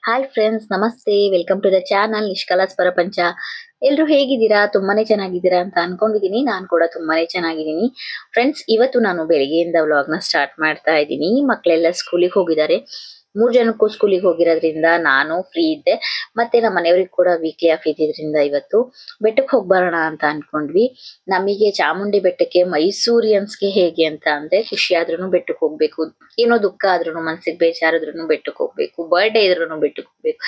Hi friends, ನಮಸ್ತೆ. Welcome to the channel ನಿಷ್ಕಲಾಸ್ ಪ್ರಪಂಚ. ಎಲ್ರು ಹೇಗಿದ್ದೀರಾ? ತುಂಬಾನೇ ಚೆನ್ನಾಗಿದ್ದೀರಾ ಅಂತ ಅನ್ಕೊಂಡಿದೀನಿ. ನಾನು ಕೂಡ ತುಂಬಾನೇ ಚೆನ್ನಾಗಿದ್ದೀನಿ. ಫ್ರೆಂಡ್ಸ್, ಇವತ್ತು ನಾನು ಬೆಳಿಗ್ಗೆಯಿಂದ ವ್ಲಾಗ್ನ ಸ್ಟಾರ್ಟ್ ಮಾಡ್ತಾ ಇದ್ದೀನಿ. ಮಕ್ಕಳೆಲ್ಲ ಸ್ಕೂಲಿಗೆ ಹೋಗಿದ್ದಾರೆ. 3 ಜನಕ್ಕೂ ಸ್ಕೂಲಿಗೆ ಹೋಗಿರೋದ್ರಿಂದ ನಾನು ಫ್ರೀ ಇದ್ದೆ. ಮತ್ತೆ ನಮ್ಮ ಮನೆಯವ್ರಿಗೆ ಕೂಡ ವೀಕ್ಲಿ ಆಫ್ ಇದ್ದಿದ್ರಿಂದ ಇವತ್ತು ಬೆಟ್ಟಕ್ಕೆ ಹೋಗಿ ಬರೋಣ ಅಂತ ಅನ್ಕೊಂಡ್ವಿ. ನಮಗೆ ಚಾಮುಂಡಿ ಬೆಟ್ಟಕ್ಕೆ ಮೈಸೂರಿಯನ್ಸ್ಗೆ ಹೇಗೆ ಅಂತ ಅಂದ್ರೆ, ಖುಷಿ ಆದ್ರೂ ಬೆಟ್ಟಕ್ಕೆ ಹೋಗ್ಬೇಕು, ಏನೋ ದುಃಖ ಆದ್ರೂ, ಮನ್ಸಿಗೆ ಬೇಜಾರಾದ್ರೂ ಬೆಟ್ಟಕ್ಕೆ ಹೋಗ್ಬೇಕು, ಬರ್ಡೇ ಇದ್ರೂ ಬೆಟ್ಟಕ್ಕೆ ಹೋಗ್ಬೇಕು,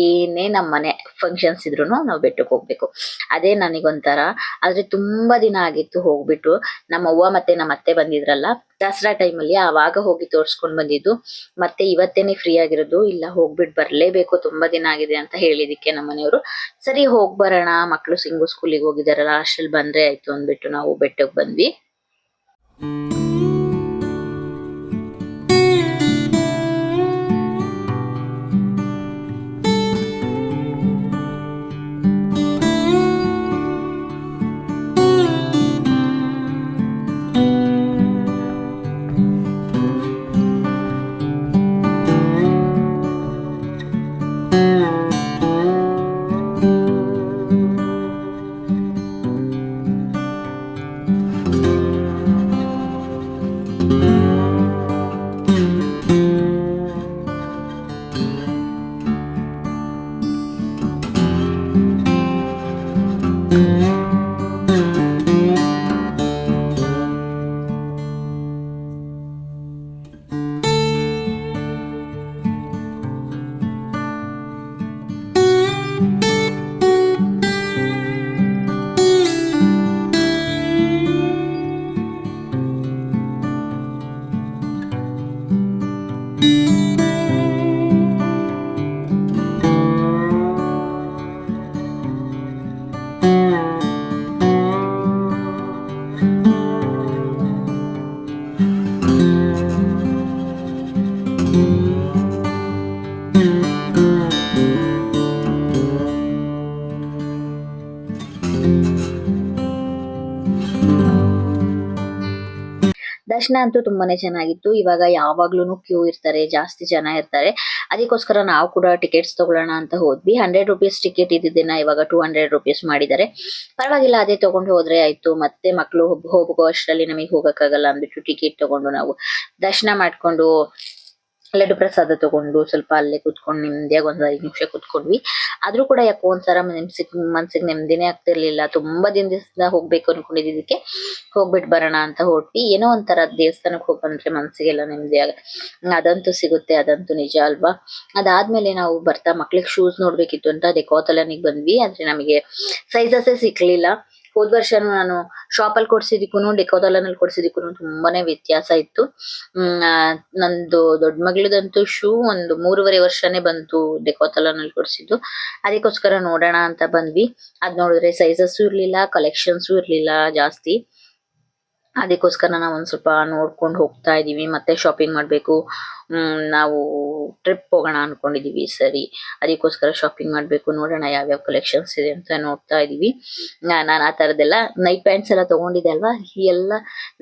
ಏನೇ ನಮ್ಮ ಮನೆ ಫಂಕ್ಷನ್ಸ್ ಇದ್ರು ನಾವು ಬೆಟ್ಟಕ್ಕೆ ಹೋಗ್ಬೇಕು. ಅದೇ ನನಗೊಂಥರ. ಆದ್ರೆ ತುಂಬಾ ದಿನ ಆಗಿತ್ತು ಹೋಗ್ಬಿಟ್ಟು. ನಮ್ಮ ಅವ್ವ ಮತ್ತೆ ನಮ್ಮ ಅತ್ತೆ ಬಂದಿದ್ರಲ್ಲ ದಸರಾ ಟೈಮಲ್ಲಿ, ಆವಾಗ ಹೋಗಿ ತೋರ್ಸ್ಕೊಂಡ್ ಬಂದಿದ್ದು. ಮತ್ತೆ ಇವತ್ತೇನೆ ಫ್ರೀ ಆಗಿರೋದು. ಇಲ್ಲ, ಹೋಗ್ಬಿಟ್ಟು ಬರ್ಲೇಬೇಕು, ತುಂಬಾ ದಿನ ಆಗಿದೆ ಅಂತ ಹೇಳಿದಿಕ್ಕೆ ನಮ್ಮ ಮನೆಯವರು ಸರಿ ಹೋಗ್ ಬರೋಣ, ಮಕ್ಳು ಸಿಂಗು ಸ್ಕೂಲಿಗೆ ಹೋಗಿದಾರಲ್ಲ, ಅಷ್ಟ್ರಲ್ಲಿ ಬಂದ್ರೆ ಆಯ್ತು ಅಂದ್ಬಿಟ್ಟು ನಾವು ಬೆಟ್ಟಕ್ಕೆ ಬಂದ್ವಿ. ದರ್ಶನ ಅಂತೂ ತುಂಬಾನೇ ಚೆನ್ನಾಗಿತ್ತು. ಇವಾಗ ಯಾವಾಗ್ಲೂ ಕ್ಯೂ ಇರ್ತಾರೆ, ಜಾಸ್ತಿ ಜನ ಇರ್ತಾರೆ. ಅದಕ್ಕೋಸ್ಕರ ನಾವು ಕೂಡ ಟಿಕೆಟ್ಸ್ ತಗೊಳ್ಳೋಣ ಅಂತ ಹೋದ್ವಿ. 100 rupees ಟಿಕೆಟ್ ಇದ್ದಿದ್ದನ್ನ ಇವಾಗ 200 rupees ಮಾಡಿದ್ದಾರೆ. ಪರವಾಗಿಲ್ಲ, ಅದೇ ತಗೊಂಡು ಹೋದ್ರೆ ಆಯ್ತು. ಮತ್ತೆ ಮಕ್ಕಳು ಹೋಗೋ ಅಷ್ಟರಲ್ಲಿ ನಮಗೆ ಹೋಗಕ್ಕಾಗಲ್ಲ ಅಂದ್ಬಿಟ್ಟು ಟಿಕೆಟ್ ತಗೊಂಡು ನಾವು ದರ್ಶನ ಮಾಡ್ಕೊಂಡು ಲಡ್ಡು ಪ್ರಸಾದ ತಗೊಂಡು ಸ್ವಲ್ಪ ಅಲ್ಲೇ ಕುತ್ಕೊಂಡು ನಿಮ್ದಿಯಾಗ ಒಂದ್ 5 ನಿಮಿಷ ಕುತ್ಕೊಂಡ್ವಿ. ಆದ್ರೂ ಕೂಡ ಯಾಕೋ ಒಂಥರ ಮನ್ಸಿಗೆ ನೆಮ್ಮದಿನೇ ಆಗ್ತಿರ್ಲಿಲ್ಲ. ತುಂಬಾ ದಿನದಿಂದ ಹೋಗ್ಬೇಕು ಅನ್ಕೊಂಡಿದ್ದಕ್ಕೆ ಹೋಗ್ಬಿಟ್ಟು ಬರೋಣ ಅಂತ ಹೊರಟ್ವಿ. ಏನೋ ಒಂಥರ ದೇವಸ್ಥಾನಕ್ಕೆ ಹೋಗಿ ಬಂದ್ರೆ ಮನ್ಸಿಗೆಲ್ಲ ನೆಮ್ಮದಿ ಅದಂತೂ ಸಿಗುತ್ತೆ, ಅದಂತೂ ನಿಜ ಅಲ್ವಾ. ಅದಾದ್ಮೇಲೆ ನಾವು ಬರ್ತಾ ಮಕ್ಳಿಗೆ ಶೂಸ್ ನೋಡ್ಬೇಕಿತ್ತು ಅಂತ ಡೆಕೋಥಲಾನಿಗೆ ಬಂದ್ವಿ. ಆದ್ರೆ ನಮಗೆ ಸೈಜಸ್ಸೇ ಸಿಕ್ಲಿಲ್ಲ. ಹೋದ್ ವರ್ಷನೂ ನಾನು ಶಾಪಲ್ಲಿ ಕೊಡ್ಸಿದಿಕ್ಕೂ ಡೆಕೋಥಲಾನಲ್ಲಿ ಕೊಡ್ಸಿದಿಕ್ಕೂ ತುಂಬಾನೇ ವ್ಯತ್ಯಾಸ ಇತ್ತು. ನಂದು ದೊಡ್ಡ ಮಗಳದಂತೂ ಶೂ ಒಂದು 3.5 ವರ್ಷನೇ ಬಂತು ಡೆಕೋಥಲಾನಲ್ಲಿ ಕೊಡ್ಸಿದ್ದು. ಅದಕ್ಕೋಸ್ಕರ ನೋಡೋಣ ಅಂತ ಬಂದ್ವಿ. ಅದ್ ನೋಡಿದ್ರೆ ಸೈಜಸ್ಸು ಇರ್ಲಿಲ್ಲ, ಕಲೆಕ್ಷನ್ಸು ಇರ್ಲಿಲ್ಲ ಜಾಸ್ತಿ. ಅದಕ್ಕೋಸ್ಕರ ನಾವು ಒಂದ್ ಸ್ವಲ್ಪ ನೋಡ್ಕೊಂಡು ಹೋಗ್ತಾ ಇದೀವಿ. ಮತ್ತೆ ಶಾಪಿಂಗ್ ಮಾಡ್ಬೇಕು. ನಾವು ಟ್ರಿಪ್ ಹೋಗೋಣ ಅನ್ಕೊಂಡಿದೀವಿ. ಸರಿ, ಅದಕ್ಕೋಸ್ಕರ ಶಾಪಿಂಗ್ ಮಾಡ್ಬೇಕು. ನೋಡೋಣ ಯಾವ್ಯಾವ ಕಲೆಕ್ಷನ್ಸ್ ಇದೆ ಅಂತ ನೋಡ್ತಾ ಇದೀವಿ. ನಾನು ಆ ತರದೆಲ್ಲ ನೈಟ್ ಪ್ಯಾಂಟ್ಸ್ ಎಲ್ಲ ತಗೊಂಡಿದ್ದೆ ಅಲ್ವಾ, ಎಲ್ಲ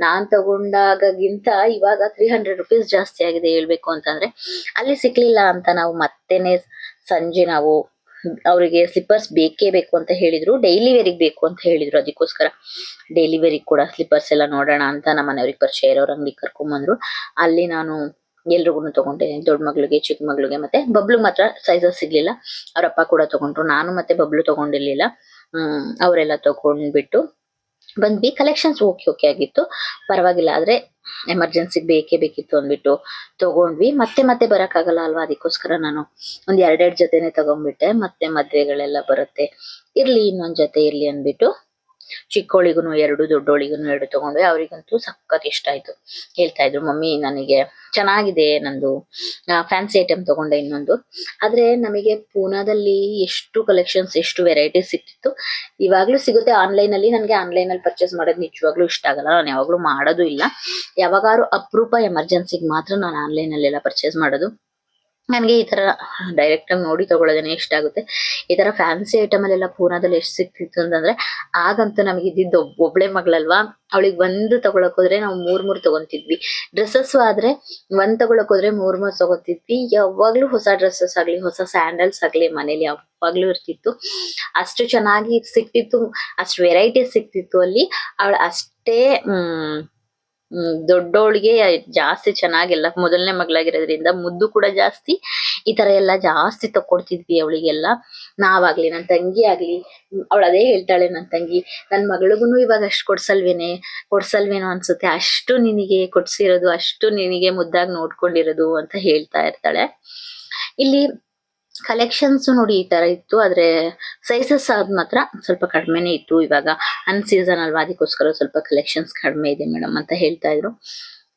ನಾನ್ ತಗೊಂಡಾಗಿಂತ ಇವಾಗ 300 rupees ಜಾಸ್ತಿ ಆಗಿದೆ ಹೇಳ್ಬೇಕು ಅಂತಂದ್ರೆ. ಅಲ್ಲಿ ಸಿಕ್ಲಿಲ್ಲ ಅಂತ ನಾವು ಮತ್ತೆನೆ ಸಂಜೆ ನಾವು ಅವರಿಗೆ ಸ್ಲಿಪ್ಪರ್ಸ್ ಬೇಕೇ ಬೇಕು ಅಂತ ಹೇಳಿದ್ರು, ಡೈಲಿ ವೇರಿಗೆ ಬೇಕು ಅಂತ ಹೇಳಿದ್ರು. ಅದಕ್ಕೋಸ್ಕರ ಡೈಲಿ ವೇರಿಗೆ ಕೂಡ ಸ್ಲಿಪ್ಪರ್ಸ್ ಎಲ್ಲ ನೋಡೋಣ ಅಂತ ನಮ್ಮ ಮನೆಯವ್ರಿಗೆ ಪರಿಚಯ ಇರೋರ್ ಅಂಗಡಿ ಕರ್ಕೊಂಡ್ ಅಲ್ಲಿ ನಾನು ಎಲ್ರಿಗೂ ತಗೊಂಡೆ. ದೊಡ್ಡ ಮಗಳಿಗೆ, ಚಿಕ್ಕ ಮಗಳಿಗೆ, ಮತ್ತೆ ಬಬ್ಲು ಮಾತ್ರ ಸೈಜಸ್ ಸಿಗ್ಲಿಲ್ಲ. ಅವ್ರಪ್ಪ ಕೂಡ ತಗೊಂಡ್ರು. ನಾನು ಮತ್ತೆ ಬಬ್ಲು ತಗೊಂಡಿರ್ಲಿಲ್ಲ. ಅವರೆಲ್ಲ ತಗೊಂಡ್ಬಿಟ್ಟು ಬಂದ್ವಿ. ಕಲೆಕ್ಷನ್ಸ್ ಓಕೆ ಓಕೆ ಆಗಿತ್ತು, ಪರವಾಗಿಲ್ಲ. ಆದ್ರೆ ಎಮರ್ಜೆನ್ಸಿಗೆ ಬೇಕೇ ಬೇಕಿತ್ತು ಅಂದ್ಬಿಟ್ಟು ತಗೊಂಡ್ವಿ. ಮತ್ತೆ ಮತ್ತೆ ಬರಕ್ಕಾಗಲ್ಲ ಅಲ್ವಾ, ಅದಕ್ಕೋಸ್ಕರ ನಾನು ಒಂದ್ 2 ಜೊತೆನೆ ತಗೊಂಡ್ಬಿಟ್ಟೆ. ಮತ್ತೆ ಮದ್ವೆಗಳೆಲ್ಲ ಬರುತ್ತೆ, ಇರ್ಲಿ ಇನ್ನೊಂದ್ ಜೊತೆ ಇರ್ಲಿ ಅಂದ್ಬಿಟ್ಟು ಚಿಕ್ಕೋಳಿಗೂ 2, ದೊಡ್ಡೋಳಿಗೂ 2 ತಗೊಂಡ್ವಿ. ಅವ್ರಿಗಂತೂ ಸಖತ್ ಇಷ್ಟ ಆಯ್ತು. ಹೇಳ್ತಾ ಇದ್ರು, ಮಮ್ಮಿ ನನಗೆ ಚೆನ್ನಾಗಿದೆ, ನಂದು ಫ್ಯಾನ್ಸಿ ಐಟಮ್ ತಗೊಂಡೆ ಇನ್ನೊಂದು. ಆದ್ರೆ ನಮಗೆ ಪೂನಾದಲ್ಲಿ ಎಷ್ಟು ಕಲೆಕ್ಷನ್ಸ್, ಎಷ್ಟು ವೆರೈಟೀಸ್ ಸಿಕ್ತಿತ್ತು. ಇವಾಗ್ಲೂ ಸಿಗುತ್ತೆ ಆನ್ಲೈನ್ ಅಲ್ಲಿ. ನನ್ಗೆ ಆನ್ಲೈನ್ ಅಲ್ಲಿ ಪರ್ಚೇಸ್ ಮಾಡೋದು ನಿಜವಾಗ್ಲೂ ಇಷ್ಟ ಆಗಲ್ಲ. ನಾನು ಯಾವಾಗ್ಲೂ ಮಾಡೋದು ಇಲ್ಲ. ಯಾವಾಗಾರು ಅಪರೂಪ ಎಮರ್ಜೆನ್ಸಿಗೆ ಮಾತ್ರ ನಾನು ಆನ್ಲೈನ್ ಅಲ್ಲೆಲ್ಲ ಪರ್ಚೇಸ್ ಮಾಡೋದು. ನನಗೆ ಈ ತರ ಡೈರೆಕ್ಟ್ ಆಗಿ ನೋಡಿ ತಗೊಳ್ಳೋದೇನೆ ಇಷ್ಟ ಆಗುತ್ತೆ. ಈ ತರ ಫ್ಯಾನ್ಸಿ ಐಟಮ್ ಅಲ್ಲೆಲ್ಲ ಪೂನಾದಲ್ಲಿ ಎಷ್ಟು ಸಿಕ್ತಿತ್ತು ಅಂತಂದ್ರೆ, ಆಗಂತೂ ನಮಗೆ ಇದ್ದಿದ್ದು ಒಬ್ಳೆ ಮಗಳಲ್ವಾ, ಅವಳಿಗೆ ಒಂದು ತಗೊಳಕ್ ಹೋದ್ರೆ ನಾವು ಮೂರ್ ಮೂರ್ ತಗೊಂತಿದ್ವಿ. ಡ್ರೆಸ್ಸಸ್ ಆದ್ರೆ ಒಂದ್ ತಗೊಳಕ್ ಹೋದ್ರೆ ಮೂರ್ ಮೂರ್ ತಗೋತಿದ್ವಿ. ಯಾವಾಗ್ಲೂ ಹೊಸ ಡ್ರೆಸ್ಸಸ್ ಆಗ್ಲಿ, ಹೊಸ ಸ್ಯಾಂಡಲ್ಸ್ ಆಗ್ಲಿ ಮನೇಲಿ ಯಾವಾಗ್ಲೂ ಇರ್ತಿತ್ತು. ಅಷ್ಟು ಚೆನ್ನಾಗಿ ಸಿಕ್ತಿತ್ತು, ಅಷ್ಟು ವೆರೈಟೀಸ್ ಸಿಕ್ತಿತ್ತು ಅಲ್ಲಿ. ಅವಳು ಅಷ್ಟೇ ದೊಡ್ಡೋಳಿಗೆ ಜಾಸ್ತಿ ಚೆನ್ನಾಗೆಲ್ಲ, ಮೊದಲನೇ ಮಗಳಾಗಿರೋದ್ರಿಂದ ಮುದ್ದು ಕೂಡ ಜಾಸ್ತಿ. ಈ ತರ ಎಲ್ಲ ಜಾಸ್ತಿ ತಕೊಡ್ತಿದ್ವಿ ಅವಳಿಗೆಲ್ಲ. ನಾವಾಗ್ಲಿ ನನ್ ತಂಗಿ ಆಗ್ಲಿ, ಅವಳು ಅದೇ ಹೇಳ್ತಾಳೆ ನನ್ ತಂಗಿ, ನನ್ ಮಗಳಿಗೂನು ಇವಾಗ ಅಷ್ಟು ಕೊಡ್ಸಲ್ವೇನೋ ಅನ್ಸುತ್ತೆ, ಅಷ್ಟು ನಿನಗೆ ಕೊಡ್ಸಿರೋದು, ಅಷ್ಟು ನಿನಗೆ ಮುದ್ದಾಗಿ ನೋಡ್ಕೊಂಡಿರೋದು ಅಂತ ಹೇಳ್ತಾ ಇರ್ತಾಳೆ. ಇಲ್ಲಿ ಕಲೆಕ್ಷನ್ಸ್ ನೋಡಿ ಈ ತರ ಇತ್ತು, ಆದ್ರೆ ಸೈಜಸ್ ಆದ್ ಮಾತ್ರ ಸ್ವಲ್ಪ ಕಡಿಮೆನೆ ಇತ್ತು. ಇವಾಗ ಅನ್ ಸೀಸನ್ ಅಲ್ವಾ, ಅದಕ್ಕೋಸ್ಕರ ಸ್ವಲ್ಪ ಕಲೆಕ್ಷನ್ಸ್ ಕಡಿಮೆ ಇದೆ ಮೇಡಮ್ ಅಂತ ಹೇಳ್ತಾ ಇದ್ರು.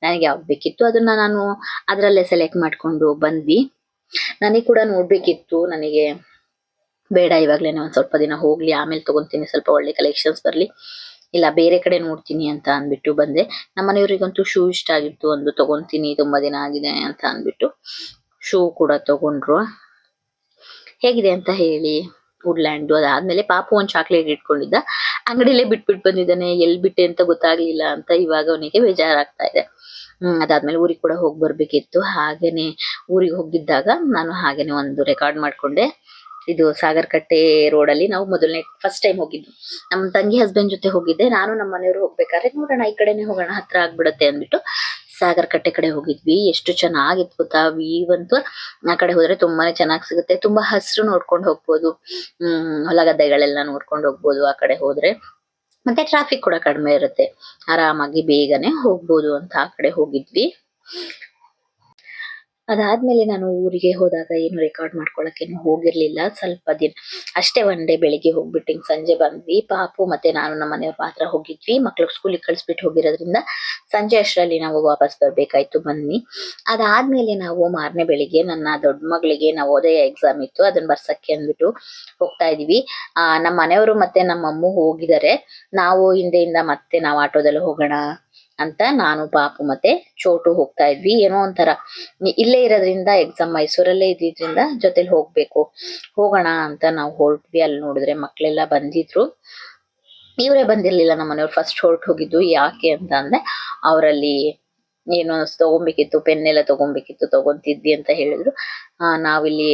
ನನಗೆ ಯಾವ್ದು ಬೇಕಿತ್ತು ಅದನ್ನ ನಾನು ಅದ್ರಲ್ಲೇ ಸೆಲೆಕ್ಟ್ ಮಾಡ್ಕೊಂಡು ಬಂದ್ವಿ. ನನಗೆ ಕೂಡ ನೋಡ್ಬೇಕಿತ್ತು, ನನಗೆ ಬೇಡ ಇವಾಗ್ಲೇನೆ ಒಂದ್ ಸ್ವಲ್ಪ ದಿನ ಹೋಗ್ಲಿ, ಆಮೇಲೆ ತಗೊಂತೀನಿ, ಸ್ವಲ್ಪ ಒಳ್ಳೆ ಕಲೆಕ್ಷನ್ಸ್ ಬರ್ಲಿ, ಇಲ್ಲ ಬೇರೆ ಕಡೆ ನೋಡ್ತೀನಿ ಅಂತ ಅಂದ್ಬಿಟ್ಟು ಬಂದೆ. ನಮ್ಮ ಮನೆಯವ್ರಿಗಂತೂ ಶೂ ಇಷ್ಟ ಆಗಿತ್ತು, ಒಂದು ತಗೊಂತೀನಿ, ತುಂಬಾ ದಿನ ಆಗಿದೆ ಅಂತ ಅಂದ್ಬಿಟ್ಟು ಶೂ ಕೂಡ ತಗೊಂಡ್ರು. ಹೇಗಿದೆ ಅಂತ ಹೇಳಿ ವುಡ್ಲ್ಯಾಂಡ್. ಅದಾದ್ಮೇಲೆ ಪಾಪು ಒಂದ್ ಚಾಕ್ಲೇಟ್ ಇಟ್ಕೊಂಡಿದ್ದ, ಅಂಗಡಿಲೇ ಬಿಟ್ಬಿಟ್ಟು ಬಂದಿದ್ದಾನೆ, ಎಲ್ ಬಿಟ್ಟೆ ಅಂತ ಗೊತ್ತಾಗ್ಲಿಲ್ಲ ಅಂತ ಇವಾಗ ಅವನಿಗೆ ಬೇಜಾರಾಗ್ತಾ ಇದೆ. ಅದಾದ್ಮೇಲೆ ಊರಿಗೆ ಕೂಡ ಹೋಗಿ ಬರ್ಬೇಕಿತ್ತು. ಹಾಗೇನೆ ಊರಿಗೆ ಹೋಗಿದ್ದಾಗ ನಾನು ಹಾಗೇನೆ ಒಂದು ರೆಕಾರ್ಡ್ ಮಾಡ್ಕೊಂಡೆ. ಇದು ಸಾಗರಕಟ್ಟೆ ರೋಡಲ್ಲಿ ನಾವು ಫಸ್ಟ್ ಟೈಮ್ ಹೋಗಿದ್ದು. ನಮ್ಮ ತಂಗಿ ಹಸ್ಬೆಂಡ್ ಜೊತೆ ಹೋಗಿದ್ದೆ. ನಾನು ನಮ್ಮ ಮನೆಯವರು ಹೋಗ್ಬೇಕಾದ್ರೆ ನೋಡೋಣ ಈ ಕಡೆನೆ ಹೋಗೋಣ, ಹತ್ರ ಆಗ್ಬಿಡತ್ತೆ ಅಂದ್ಬಿಟ್ಟು ಸಾಗರಕಟ್ಟೆ ಕಡೆ ಹೋಗಿದ್ವಿ. ಎಷ್ಟು ಚೆನ್ನಾಗಿತ್ತು ಗೊತ್ತಾ ವ್ಯೂ ಅಂತೂ. ಆ ಕಡೆ ಹೋದ್ರೆ ತುಂಬಾನೇ ಚೆನ್ನಾಗಿ ಸಿಗುತ್ತೆ, ತುಂಬಾ ಹಸಿರು ನೋಡ್ಕೊಂಡು ಹೋಗ್ಬೋದು, ಹೊಲ ಗದ್ದೆಗಳೆಲ್ಲ ನೋಡ್ಕೊಂಡು ಹೋಗ್ಬೋದು ಆ ಕಡೆ ಹೋದ್ರೆ. ಮತ್ತೆ ಟ್ರಾಫಿಕ್ ಕೂಡ ಕಡಿಮೆ ಇರುತ್ತೆ, ಆರಾಮಾಗಿ ಬೇಗನೆ ಹೋಗ್ಬೋದು ಅಂತ ಆ ಕಡೆ ಹೋಗಿದ್ವಿ. ಅದಾದ್ಮೇಲೆ ನಾನು ಊರಿಗೆ ಹೋದಾಗ ಏನು ರೆಕಾರ್ಡ್ ಮಾಡ್ಕೊಳಕ್ಕೇನು ಹೋಗಿರ್ಲಿಲ್ಲ, ಸ್ವಲ್ಪ ದಿನ ಅಷ್ಟೇ. ಒನ್ ಡೇ ಬೆಳಿಗ್ಗೆ ಹೋಗ್ಬಿಟ್ಟು ಹಿಂಗ್ ಸಂಜೆ ಬಂದ್ವಿ. ಪಾಪು ಮತ್ತೆ ನಾನು ನಮ್ಮ ಮನೆಯವ್ರ ಮಾತ್ರ ಹೋಗಿದ್ವಿ, ಮಕ್ಳು ಸ್ಕೂಲಿಗೆ ಕಳ್ಸ್ಬಿಟ್ಟು ಹೋಗಿರೋದ್ರಿಂದ ಸಂಜೆ ಅಷ್ಟರಲ್ಲಿ ನಾವು ವಾಪಸ್ ಬರ್ಬೇಕಾಯ್ತು, ಬನ್ನಿ. ಅದಾದ್ಮೇಲೆ ನಾವು ಮಾರನೇ ಬೆಳಿಗ್ಗೆ ನನ್ನ ದೊಡ್ಡ ಮಗಳಿಗೆ ನವೋದಯ ಎಕ್ಸಾಮ್ ಇತ್ತು, ಅದನ್ನ ಬರ್ಸಕ್ಕೆ ಅಂದ್ಬಿಟ್ಟು ಹೋಗ್ತಾ ಇದೀವಿ. ನಮ್ಮ ಮನೆಯವರು ಮತ್ತೆ ನಮ್ಮ ಅಮ್ಮ ಹೋಗಿದ್ದಾರೆ, ನಾವು ಹಿಂದೆಯಿಂದ ಮತ್ತೆ ನಾವು ಆಟೋದಲ್ಲಿ ಹೋಗೋಣ ಅಂತ ನಾನು ಪಾಪು ಮತ್ತೆ ಚೋಟು ಹೋಗ್ತಾ ಇದ್ವಿ. ಏನೋ ಒಂಥರ ಇಲ್ಲೇ ಇರೋದ್ರಿಂದ, ಎಕ್ಸಾಮ್ ಮೈಸೂರಲ್ಲೇ ಇದ್ದಿದ್ರಿಂದ ಜೊತೆಲಿ ಹೋಗೋಣ ಅಂತ ನಾವು ಹೊರಟ್ವಿ. ಅಲ್ಲಿ ನೋಡಿದ್ರೆ ಮಕ್ಳೆಲ್ಲ ಬಂದಿದ್ರು, ಇವರೇ ಬಂದಿರ್ಲಿಲ್ಲ ನಮ್ಮ ಮನೆಯವ್ರು ಫಸ್ಟ್ ಹೊರಟು ಹೋಗಿದ್ದು. ಯಾಕೆ ಅಂತ ಅಂದ್ರೆ ಅವರಲ್ಲಿ ಏನೋ ತಗೊಬೇಕಿತ್ತು, ಪೆನ್ ಎಲ್ಲ ತಗೊಬೇಕಿತ್ತು, ತಗೊಂತಿದ್ವಿ ಅಂತ ಹೇಳಿದ್ರು. ನಾವಿಲ್ಲಿ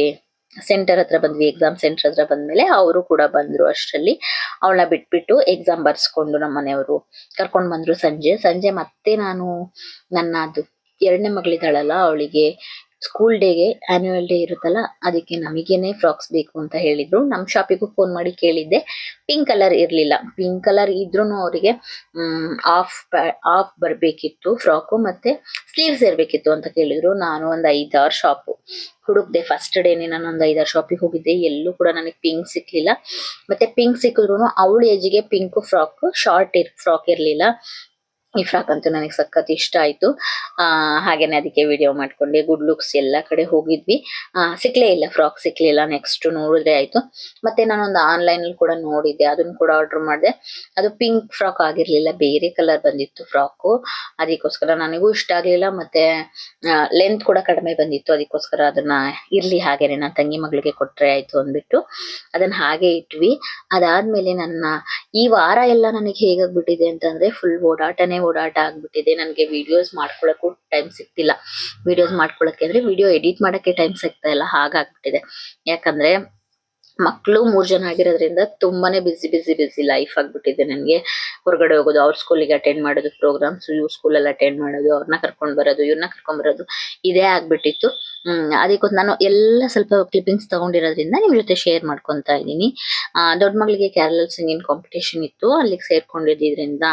ಸೆಂಟರ್ ಹತ್ರ ಬಂದ್ವಿ, ಎಕ್ಸಾಮ್ ಸೆಂಟರ್ ಹತ್ರ ಬಂದ್ಮೇಲೆ ಅವರು ಕೂಡ ಬಂದ್ರು. ಅಷ್ಟರಲ್ಲಿ ಅವಳನ್ನ ಬಿಟ್ಬಿಟ್ಟು ಎಕ್ಸಾಮ್ ಬರ್ಸ್ಕೊಂಡು ನಮ್ಮ ಮನೆಯವರು ಕರ್ಕೊಂಡ್ ಬಂದ್ರು. ಸಂಜೆ ಮತ್ತೆ ನಾನು ಅದು ಎರಡನೇ ಮಗಳಿದ್ದಾಳಲ್ಲ, ಅವಳಿಗೆ ಸ್ಕೂಲ್ ಡೇಗೆ ಆನ್ಯುವಲ್ ಡೇ ಇರುತ್ತಲ್ಲ, ಅದಕ್ಕೆ ನಮಗೇನೆ ಫ್ರಾಕ್ಸ್ ಬೇಕು ಅಂತ ಹೇಳಿದ್ರು. ನಮ್ ಶಾಪಿಗೂ ಫೋನ್ ಮಾಡಿ ಕೇಳಿದ್ದೆ, ಪಿಂಕ್ ಕಲರ್ ಇರ್ಲಿಲ್ಲ. ಪಿಂಕ್ ಕಲರ್ ಇದ್ರೂನು ಅವರಿಗೆ ಆಫ್ ಬರ್ಬೇಕಿತ್ತು ಫ್ರಾಕು, ಮತ್ತೆ ಸ್ಲೀವ್ಸ್ ಇರ್ಬೇಕಿತ್ತು ಅಂತ ಕೇಳಿದ್ರು. ನಾನು ಒಂದ್ 5-6 ಶಾಪು ಹುಡುಕ್ದೆ. ಫಸ್ಟ್ ಡೇನೆ ನಾನು ಒಂದ್ 5-6 ಶಾಪಿಗೆ ಹೋಗಿದ್ದೆ, ಎಲ್ಲೂ ಕೂಡ ನನಗೆ ಪಿಂಕ್ ಸಿಕ್ಲಿಲ್ಲ. ಮತ್ತೆ ಪಿಂಕ್ ಸಿಕ್ಕಿದ್ರು ಅವಳ ಏಜಿಗೆ ಪಿಂಕ್ ಶಾರ್ಟ್ ಫ್ರಾಕ್ ಇರ್ಲಿಲ್ಲ. ಈ ಫ್ರಾಕ್ ಅಂತೂ ನನಗೆ ಸಖತ್ ಇಷ್ಟ ಆಯ್ತು. ಹಾಗೇನೆ ಅದಕ್ಕೆ ವಿಡಿಯೋ ಮಾಡ್ಕೊಂಡೆ. ಗುಡ್ ಲುಕ್ಸ್ ಎಲ್ಲ ಕಡೆ ಹೋಗಿದ್ವಿ, ಸಿಕ್ಲೇ ಇಲ್ಲ, ಫ್ರಾಕ್ ಸಿಕ್ಲಿಲ್ಲ. ನೆಕ್ಸ್ಟ್ ನೋಡಿದ್ರೆ ಆಯ್ತು. ಮತ್ತೆ ನಾನೊಂದು ಆನ್ಲೈನ್ ಅಲ್ಲಿ ಕೂಡ ನೋಡಿದ್ದೆ, ಅದನ್ನ ಕೂಡ ಆರ್ಡರ್ ಮಾಡಿದೆ. ಅದು ಪಿಂಕ್ ಫ್ರಾಕ್ ಆಗಿರ್ಲಿಲ್ಲ, ಬೇರೆ ಕಲರ್ ಬಂದಿತ್ತು ಫ್ರಾಕು. ಅದಕ್ಕೋಸ್ಕರ ನನಗೂ ಇಷ್ಟ ಆಗ್ಲಿಲ್ಲ, ಮತ್ತೆ ಲೆಂತ್ ಕೂಡ ಕಡಿಮೆ ಬಂದಿತ್ತು. ಅದಕ್ಕೋಸ್ಕರ ಅದನ್ನ ಇರ್ಲಿ ಹಾಗೇನೆ ನನ್ನ ತಂಗಿ ಮಗಳಿಗೆ ಕೊಟ್ರೆ ಆಯ್ತು ಅಂದ್ಬಿಟ್ಟು ಅದನ್ನ ಹಾಗೆ ಇಟ್ವಿ. ಅದಾದ್ಮೇಲೆ ಈ ವಾರ ಎಲ್ಲ ನನಗೆ ಹೇಗಾಗ್ಬಿಟ್ಟಿದೆ ಅಂತಂದ್ರೆ ಫುಲ್ ಓಡಾಟ ಆಗ್ಬಿಟ್ಟಿದೆ. ನನಗೆ ವಿಡಿಯೋಸ್ ಮಾಡ್ಕೊಳಕ್ಕೂ ಟೈಮ್ ಸಿಗ್ತಿಲ್ಲ. ವಿಡಿಯೋಸ್ ಮಾಡ್ಕೊಳಕ್ಕೆ ಅಂದ್ರೆ ವಿಡಿಯೋ ಎಡಿಟ್ ಮಾಡಕ್ಕೆ ಟೈಮ್ ಸಿಗ್ತಾ ಇಲ್ಲ, ಹಾಗಾಗ್ಬಿಟ್ಟಿದೆ. ಯಾಕಂದ್ರೆ ಮಕ್ಕಳು 3 ಜನ ಆಗಿರೋದ್ರಿಂದ ತುಂಬಾನೇ ಬಿಸಿ ಲೈಫ್ ಆಗ್ಬಿಟ್ಟಿದೆ ನನಗೆ. ಹೊರಗಡೆ ಹೋಗೋದು, ಅವ್ರ ಸ್ಕೂಲಿಗೆ ಅಟೆಂಡ್ ಮಾಡೋದು ಪ್ರೋಗ್ರಾಮ್ಸ್, ಇವ್ರ ಸ್ಕೂಲಲ್ಲಿ ಅಟೆಂಡ್ ಮಾಡೋದು, ಅವ್ರನ್ನ ಕರ್ಕೊಂಡ್ ಬರೋದು, ಇವ್ರನ್ನ ಕರ್ಕೊಂಡ್ ಬರೋದು, ಇದೇ ಆಗ್ಬಿಟ್ಟಿತ್ತು. ಅದಕ್ಕೋಸ್ಕರ ನಾನು ಎಲ್ಲ ಸ್ವಲ್ಪ ಕ್ಲಿಪ್ಪಿಂಗ್ಸ್ ತಗೊಂಡಿರೋದ್ರಿಂದ ನಿಮ್ ಜೊತೆ ಶೇರ್ ಮಾಡ್ಕೊಂತ ಇದ್ದೀನಿ. ದೊಡ್ಡ ಮಗಳಿಗೆ ಕ್ಯಾರಲ್ ಸಿಂಗಿಂಗ್ ಕಾಂಪಿಟೇಷನ್ ಇತ್ತು, ಅಲ್ಲಿಗೆ ಸೇರ್ಕೊಂಡಿದ್ರಿಂದ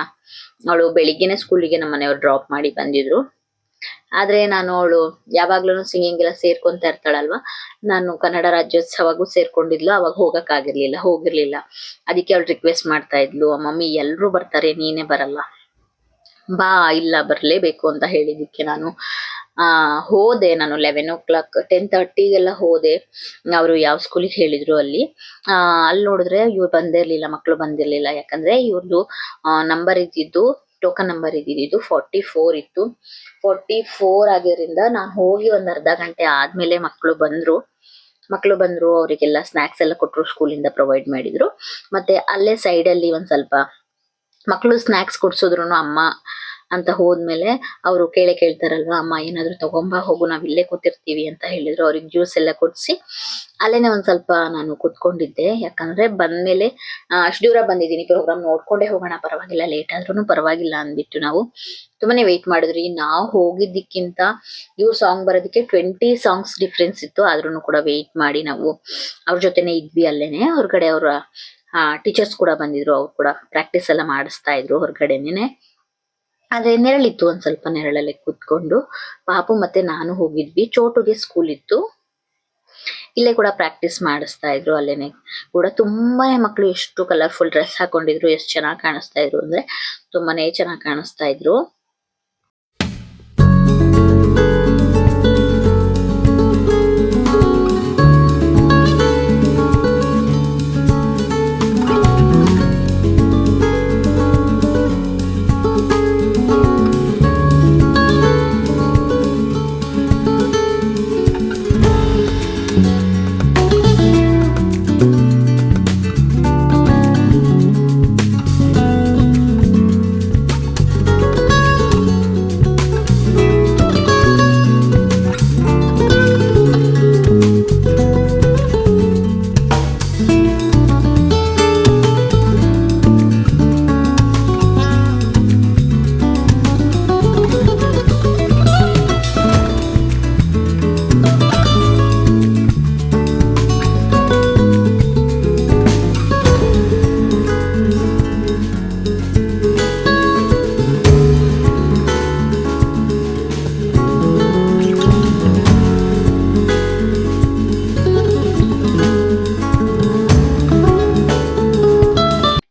ಅವಳು ಬೆಳಿಗ್ಗೆನೆ ಸ್ಕೂಲಿಗೆ ನಮ್ಮ ಮನೆಯವ್ರು ಡ್ರಾಪ್ ಮಾಡಿ ಬಂದಿದ್ರು. ಆದ್ರೆ ಅವಳು ಯಾವಾಗ್ಲೂ ಸಿಂಗಿಂಗ್ ಎಲ್ಲ ಸೇರ್ಕೊಂತ ಇರ್ತಾಳಲ್ವಾ, ನಾನು ಕನ್ನಡ ರಾಜ್ಯೋತ್ಸವಗೂ ಸೇರ್ಕೊಂಡಿದ್ಲು, ಅವಾಗ ಹೋಗಿರ್ಲಿಲ್ಲ. ಅದಕ್ಕೆ ಅವಳು ರಿಕ್ವೆಸ್ಟ್ ಮಾಡ್ತಾ ಇದ್ಲು, ಮಮ್ಮಿ ಎಲ್ರು ಬರ್ತಾರೆ, ನೀನೇ ಬರಲ್ಲ ಬಾ. ಇಲ್ಲ ಬರ್ಲೇಬೇಕು ಅಂತ ಹೇಳಿದಕ್ಕೆ ನಾನು ಹೋದೆ. ನಾನು 11 o'clock 10:30 ಹೋದೆ. ಅವರು ಯಾವ ಸ್ಕೂಲಿಗೆ ಹೇಳಿದ್ರು ಅಲ್ಲಿ ನೋಡಿದ್ರೆ ಇವ್ರು ಬಂದಿರ್ಲಿಲ್ಲ, ಮಕ್ಳು ಬಂದಿರ್ಲಿಲ್ಲ. ಯಾಕಂದ್ರೆ ಇವ್ರದ್ದು ನಂಬರ್ ಇದ್ದಿದ್ದು ಟೋಕನ್ ನಂಬರ್ ಇದ್ದಿದ್ದು 44 ಇತ್ತು. 44 ಆಗಿದ್ರಿಂದ ನಾನು ಹೋಗಿ ಒಂದ್ ಅರ್ಧ ಗಂಟೆ ಆದ್ಮೇಲೆ ಮಕ್ಕಳು ಬಂದ್ರು ಅವರಿಗೆಲ್ಲ ಸ್ನಾಕ್ಸ್ ಎಲ್ಲ ಕೊಟ್ಟರು, ಸ್ಕೂಲಿಂದ ಪ್ರೊವೈಡ್ ಮಾಡಿದ್ರು. ಮತ್ತೆ ಅಲ್ಲೇ ಸೈಡ್ ಅಲ್ಲಿ ಒಂದ್ ಸ್ವಲ್ಪ ಮಕ್ಕಳು ಸ್ನಾಕ್ಸ್ ಕೊಡ್ಸಿದ್ರು. ಅಮ್ಮ ಅಂತ ಹೋದ್ಮೇಲೆ ಅವರು ಕೇಳ್ತಾರಲ್ವಾ, ಅಮ್ಮ ಏನಾದ್ರು ತಗೊಂಬ ಹೋಗು, ನಾವ್ ಇಲ್ಲೇ ಕೂತಿರ್ತೀವಿ ಅಂತ ಹೇಳಿದ್ರು. ಅವ್ರಿಗೆ ಜ್ಯೂಸ್ ಎಲ್ಲ ಕೊಡ್ಸಿ ಅಲ್ಲೇನೆ ಒಂದ್ ಸ್ವಲ್ಪ ನಾನು ಕುತ್ಕೊಂಡಿದ್ದೆ. ಯಾಕಂದ್ರೆ ಬಂದ್ಮೇಲೆ ಅಷ್ಟು ದೂರ ಬಂದಿದ್ದೀನಿ, ಪ್ರೋಗ್ರಾಮ್ ನೋಡ್ಕೊಂಡೇ ಹೋಗೋಣ, ಪರವಾಗಿಲ್ಲ ಲೇಟ್ ಆದ್ರೂ ಪರವಾಗಿಲ್ಲ ಅಂದ್ಬಿಟ್ಟು ನಾವು ತುಂಬಾನೇ ವೇಟ್ ಮಾಡಿದ್ರಿ. ನಾವು ಹೋಗಿದ್ದಕ್ಕಿಂತ ಇವ್ರ ಸಾಂಗ್ ಬರೋದಕ್ಕೆ 20 ಸಾಂಗ್ಸ್ ಡಿಫ್ರೆನ್ಸ್ ಇತ್ತು. ಆದ್ರೂ ಕೂಡ ವೇಟ್ ಮಾಡಿ ನಾವು ಅವ್ರ ಜೊತೆನೆ ಇದ್ವಿ. ಅಲ್ಲೇನೆ ಹೊರಗಡೆ ಅವ್ರ ಟೀಚರ್ಸ್ ಕೂಡ ಬಂದಿದ್ರು, ಅವ್ರು ಕೂಡ ಪ್ರಾಕ್ಟೀಸ್ ಎಲ್ಲ ಮಾಡಿಸ್ತಾ ಇದ್ರು ಹೊರಗಡೆನೆ. ಆದ್ರೆ ನೆರಳಿತ್ತು, ಒಂದ್ ಸ್ವಲ್ಪ ನೆರಳಲ್ಲಿ ಕೂತ್ಕೊಂಡು ಪಾಪು ಮತ್ತೆ ನಾನು ಹೋಗಿದ್ವಿ. ಚೋಟುಗೆ ಸ್ಕೂಲ್ ಇತ್ತು, ಇಲ್ಲೇ ಕೂಡ ಪ್ರಾಕ್ಟೀಸ್ ಮಾಡಿಸ್ತಾ ಇದ್ರು. ಅಲ್ಲೇನೆ ಕೂಡ ತುಂಬಾನೇ ಮಕ್ಕಳು ಎಷ್ಟು ಕಲರ್ಫುಲ್ ಡ್ರೆಸ್ ಹಾಕೊಂಡಿದ್ರು, ಎಷ್ಟು ಚೆನ್ನಾಗಿ ಕಾಣಿಸ್ತಾ ಇದ್ರು ಅಂದ್ರೆ ತುಂಬಾನೇ ಚೆನ್ನಾಗಿ ಕಾಣಿಸ್ತಾ ಇದ್ರು.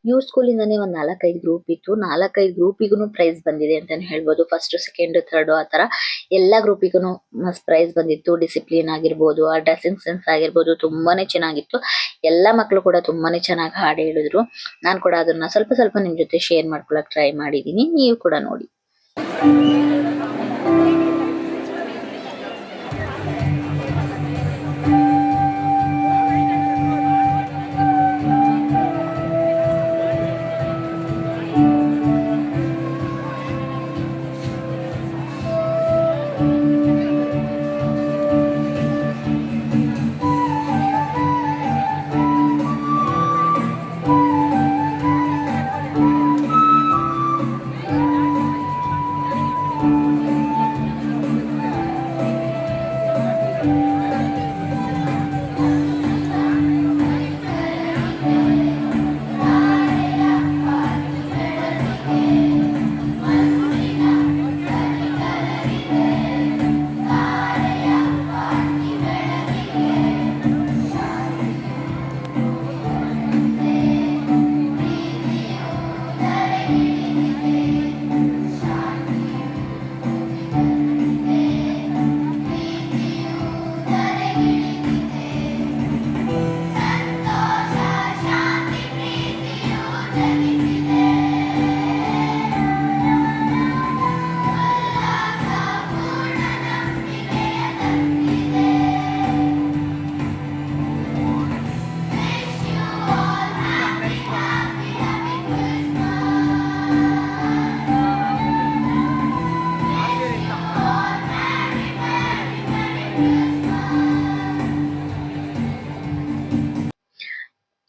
ಇವ್ರ ಸ್ಕೂಲಿಂದಾನೇ ಒಂದ್ 4-5 ಗ್ರೂಪ್ ಇತ್ತು. 4-5 ಗ್ರೂಪಿಗೂ ಪ್ರೈಸ್ ಬಂದಿದೆ ಅಂತಾನೆ ಹೇಳ್ಬೋದು. ಫಸ್ಟ್, ಸೆಕೆಂಡ್, ಥರ್ಡ್ ಆ ತರ ಎಲ್ಲಾ ಗ್ರೂಪಿಗೂ ಪ್ರೈಸ್ ಬಂದಿತ್ತು. ಡಿಸಿಪ್ಲಿನ್ ಆಗಿರ್ಬೋದು, ಆ ಡ್ರೆಸ್ಸಿಂಗ್ ಸೆನ್ಸ್ ಆಗಿರ್ಬೋದು, ತುಂಬಾನೇ ಚೆನ್ನಾಗಿತ್ತು. ಎಲ್ಲಾ ಮಕ್ಕಳು ಕೂಡ ತುಂಬಾನೇ ಚೆನ್ನಾಗಿ ಹಾಡು ಹೇಳಿದ್ರು. ನಾನ್ ಕೂಡ ಅದನ್ನ ಸ್ವಲ್ಪ ನಿಮ್ ಜೊತೆ ಶೇರ್ ಮಾಡ್ಕೊಳಕ್ ಟ್ರೈ ಮಾಡಿದೀನಿ, ನೀವು ಕೂಡ ನೋಡಿ.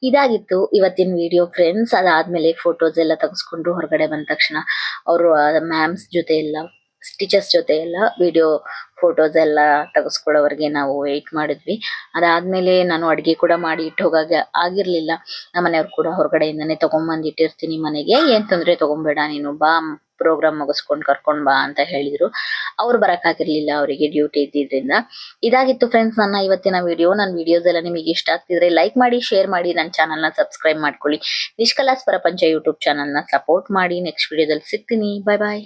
ಇದಾಗಿತ್ತು ಇವತ್ತಿನ ವಿಡಿಯೋ ಫ್ರೆಂಡ್ಸ್. ಅದಾದ್ಮೇಲೆ ಫೋಟೋಸ್ ಎಲ್ಲ ತೆಗೆಸ್ಕೊಂಡು ಹೊರಗಡೆ ಬಂದ ತಕ್ಷಣ ಅವರು ಮ್ಯಾಮ್ಸ್ ಜೊತೆ ಎಲ್ಲ, ಟೀಚರ್ಸ್ ಜೊತೆ ಎಲ್ಲ ವಿಡಿಯೋ ಫೋಟೋಸ್ ಎಲ್ಲ ತೆಗೆಸ್ಕೊಳ್ಳೋವರೆಗೆ ನಾವು ವೇಟ್ ಮಾಡಿದ್ವಿ. ಅದಾದ್ಮೇಲೆ ನಾನು ಅಡ್ಗೆ ಕೂಡ ಮಾಡಿ ಇಟ್ಟು ಹೋಗಾಗ ಆಗಿರ್ಲಿಲ್ಲ. ನಮ್ಮ ಮನೆಯವ್ರು ಕೂಡ ಹೊರಗಡೆಯಿಂದಾನೆ ತಗೊಂಬಂದ್ ಇಟ್ಟಿರ್ತೀನಿ ಮನೆಗೆ, ಏನ್ ತೊಂದ್ರೆ ತಗೊಂಬೇಡ ನೀನು ಬಾ, ಪ್ರೋಗ್ರಾಮ್ ಮುಗಿಸ್ಕೊಂಡ್ ಕರ್ಕೊಂಡ್ ಬಾ ಅಂತ ಹೇಳಿದ್ರು. ಅವ್ರು ಬರಕಾಗಿರ್ಲಿಲ್ಲ, ಅವರಿಗೆ ಡ್ಯೂಟಿ ಇದ್ದಿದ್ರಿಂದ. ಇದಾಗಿತ್ತು ಫ್ರೆಂಡ್ಸ್ ನನ್ನ ಇವತ್ತಿನ ವಿಡಿಯೋ. ನನ್ನ ವಿಡಿಯೋಸ್ ಎಲ್ಲ ನಿಮಗೆ ಇಷ್ಟ ಆಗ್ತಿದ್ರೆ ಲೈಕ್ ಮಾಡಿ, ಶೇರ್ ಮಾಡಿ, ನನ್ನ ಚಾನಲ್ ನ ಸಬ್ಸ್ಕ್ರೈಬ್ ಮಾಡ್ಕೊಳ್ಳಿ. ನಿಷ್ಕಲಾಸ್ ಪ್ರಪಂಚ ಯೂಟ್ಯೂಬ್ ಚಾನಲ್ ನ ಸಪೋರ್ಟ್ ಮಾಡಿ. ನೆಕ್ಸ್ಟ್ ವಿಡಿಯೋದಲ್ಲಿ ಸಿಗ್ತೀನಿ. ಬಾಯ್ ಬಾಯ್.